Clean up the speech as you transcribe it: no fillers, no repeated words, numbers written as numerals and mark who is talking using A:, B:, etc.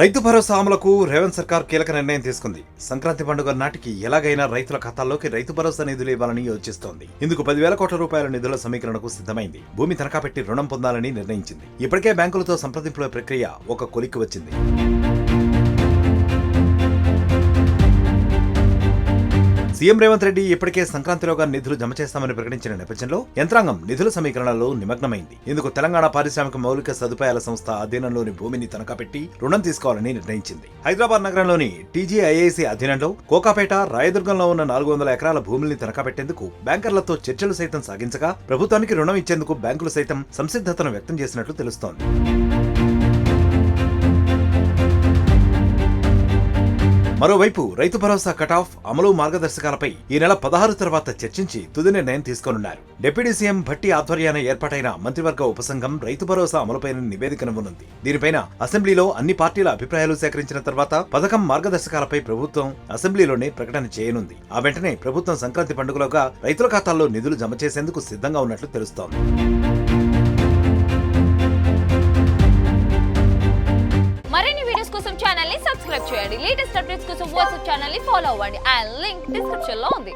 A: రైతు భరోసా అమలుకు రేవంత్ సర్కార్ కీలక నిర్ణయం తీసుకుంది. సంక్రాంతి పండుగ నాటికి ఎలాగైనా రైతుల ఖాతాల్లోకి రైతు భరోసా నిధులు ఇవ్వాలని యోచిస్తోంది. ఇందుకు 10,000 కోట్ల రూపాయల నిధుల సమీకరణకు సిద్ధమైంది. భూమి తనఖా పెట్టి రుణం పొందాలని నిర్ణయించింది. ఇప్పటికే బ్యాంకులతో సంప్రదింపుల ప్రక్రియ ఒక కొలిక్కి వచ్చింది. సీఎం రేవంత్ రెడ్డి ఇప్పటికే సంక్రాంతిలోగా నిధులు జమ చేస్తామని ప్రకటించిన నేపథ్యంలో యంత్రాంగం నిధుల సమీకరణలో నిమగ్నమైంది. ఇందుకు తెలంగాణ పారిశ్రామిక మౌలిక సదుపాయాల సంస్థ అధీనంలోని భూమిని తనఖా పెట్టి రుణం తీసుకోవాలని నిర్ణయించింది. హైదరాబాద్ నగరంలోని టీజీఐఐసీ అధీనంలో కోకాపేట, రాయదుర్గంలో ఉన్న 400 ఎకరాల భూముల్ని తనఖా పెట్టేందుకు బ్యాంకర్లతో చర్చలు సైతం సాగించగా ప్రభుత్వానికి రుణం ఇచ్చేందుకు బ్యాంకులు సైతం సంసిద్ధతను వ్యక్తం చేసినట్లు తెలుస్తోంది. మరోవైపు రైతు భరోసా కటాఫ్ అమలు మార్గదర్శకాలపై ఈ నెల 16 తర్వాత చర్చించి తుది నిర్ణయం తీసుకోనున్నారు. డిప్యూటీ సీఎం భట్టి ఆధ్వర్యాన ఏర్పాటైన మంత్రివర్గ ఉపసంఘం రైతు భరోసా అమలుపైన నివేదికనివ్వనుంది. దీనిపైన అసెంబ్లీలో అన్ని పార్టీల అభిప్రాయాలు సేకరించిన తర్వాత పథకం మార్గదర్శకాలపై ప్రభుత్వం అసెంబ్లీలోనే ప్రకటన చేయనుంది. ఆ వెంటనే ప్రభుత్వం సంక్రాంతి పండుగలోగా రైతుల ఖాతాల్లో నిధులు జమ చేసేందుకు సిద్ధంగా ఉన్నట్లు తెలుస్తోంది.
B: మరిన్ని వీడియోస్ కోసం ఛానల్ ని సబ్స్క్రైబ్ చేయండి. లేటెస్ట్ అప్డేట్స్ కోసం వాట్సాప్ ఛానల్ ని ఫాలో అవ్వండి. ఆ లింక్ డిస్క్రిప్షన్ లో ఉంది.